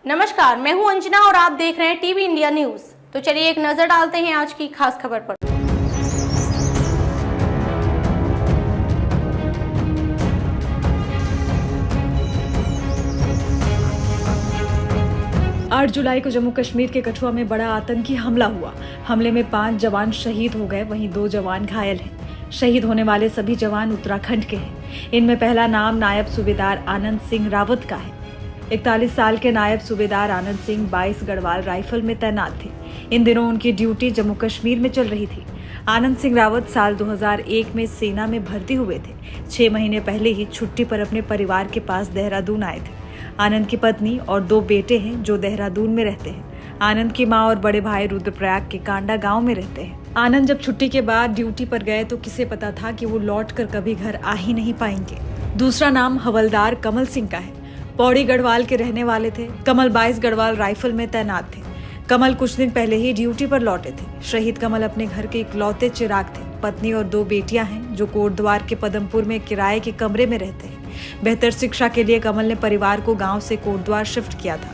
नमस्कार, मैं हूं अंजना और आप देख रहे हैं टीवी इंडिया न्यूज। तो चलिए एक नजर डालते हैं आज की खास खबर पर। 8 जुलाई को जम्मू कश्मीर के कठुआ में बड़ा आतंकी हमला हुआ। हमले में 5 जवान शहीद हो गए, वहीं 2 जवान घायल हैं। शहीद होने वाले सभी जवान उत्तराखंड के हैं। इनमें पहला नाम नायब सूबेदार आनंद सिंह रावत का है। 41 साल के नायब सूबेदार आनंद सिंह 22 गढ़वाल राइफल में तैनात थे। इन दिनों उनकी ड्यूटी जम्मू कश्मीर में चल रही थी। आनंद सिंह रावत साल 2001 में सेना में भर्ती हुए थे। 6 महीने पहले ही छुट्टी पर अपने परिवार के पास देहरादून आए थे। आनंद की पत्नी और 2 बेटे हैं जो देहरादून में रहते हैं। आनंद की मां और बड़े भाई रुद्रप्रयाग के कांडा गांव में रहते हैं। आनंद जब छुट्टी के बाद ड्यूटी पर गए तो किसे पता था कि वो लौटकर कभी घर आ ही नहीं पाएंगे। दूसरा नाम हवलदार कमल सिंह का है। पौड़ी गढ़वाल के रहने वाले थे। कमल 22 गढ़वाल राइफल में तैनात थे। कमल कुछ दिन पहले ही ड्यूटी पर लौटे थे। शहीद कमल अपने घर के इकलौते चिराग थे। पत्नी और 2 बेटियां हैं जो कोटद्वार के पदमपुर में किराए के कमरे में रहते हैं। बेहतर शिक्षा के लिए कमल ने परिवार को गांव से कोटद्वार शिफ्ट किया था।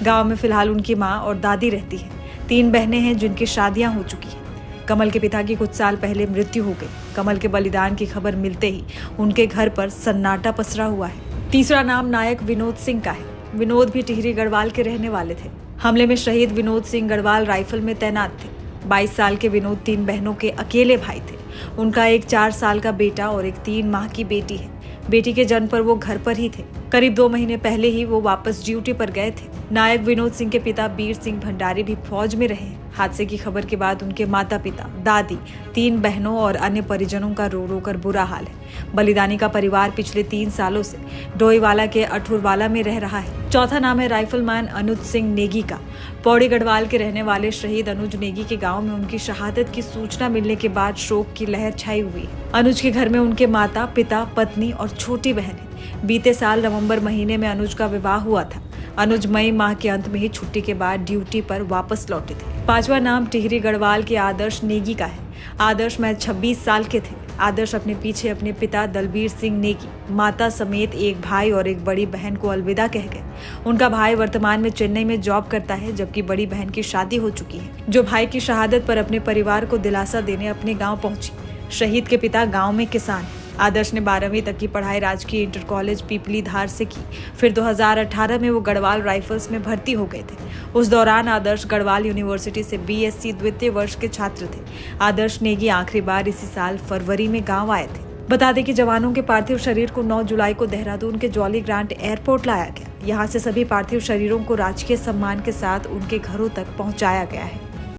गांव में फिलहाल उनकी मां और दादी रहती है। 3 बहनें हैं जिनकी शादियां हो चुकी हैं। कमल के पिता की कुछ साल पहले मृत्यु हो गई। कमल के बलिदान की खबर मिलते ही उनके घर पर सन्नाटा पसरा हुआ है। तीसरा नाम नायक विनोद सिंह का है। विनोद भी टिहरी गढ़वाल के रहने वाले थे। हमले में शहीद विनोद सिंह गढ़वाल राइफल में तैनात थे। 22 साल के विनोद 3 बहनों के अकेले भाई थे। उनका एक 4 साल का बेटा और एक 3 माह की बेटी है। बेटी के जन्म पर वो घर पर ही थे। करीब 2 महीने पहले ही वो वापस ड्यूटी पर गए थे। नायक विनोद सिंह के पिता बीर सिंह भंडारी भी फौज में रहे। हादसे की खबर के बाद उनके माता पिता, दादी, 3 बहनों और अन्य परिजनों का रो रो कर बुरा हाल है। बलिदानी का परिवार पिछले 3 सालों से डोईवाला के अठुरवाला में रह रहा है। चौथा नाम है राइफलमैन अनुज सिंह नेगी का। पौड़ी गढ़वाल के रहने वाले शहीद अनुज नेगी के गांव में उनकी शहादत की सूचना मिलने के बाद शोक की लहर छाई हुई है। अनुज के घर में उनके माता, पिता, पत्नी और छोटी बहन है। बीते साल नवंबर महीने में अनुज का विवाह हुआ था। अनुज मई माह के अंत में ही छुट्टी के बाद ड्यूटी पर वापस लौटे थे। 5वां नाम टिहरी गढ़वाल के आदर्श नेगी का है। आदर्श महज 26 साल के थे। आदर्श अपने पीछे अपने पिता दलबीर सिंह नेगी, माता समेत एक भाई और एक बड़ी बहन को अलविदा कह गए। उनका भाई वर्तमान में चेन्नई में जॉब करता है, जबकि बड़ी बहन की शादी हो चुकी है, जो भाई की शहादत पर अपने परिवार को दिलासा देने अपने गाँव पहुंची। शहीद के पिता गाँव में किसान है। आदर्श ने 12वीं तक की पढ़ाई राजकीय इंटर कॉलेज पीपली धार से की। फिर 2018 में वो गढ़वाल राइफल्स में भर्ती हो गए थे। उस दौरान आदर्श गढ़वाल यूनिवर्सिटी से BSc द्वितीय वर्ष के छात्र थे। आदर्श नेगी आखिरी बार इसी साल फरवरी में गांव आए थे। बता दें कि जवानों के पार्थिव शरीर को 9 जुलाई को देहरादून के जॉली ग्रांट एयरपोर्ट लाया गया। यहाँ से सभी पार्थिव शरीरों को राजकीय सम्मान के साथ उनके घरों तक पहुँचाया गया है।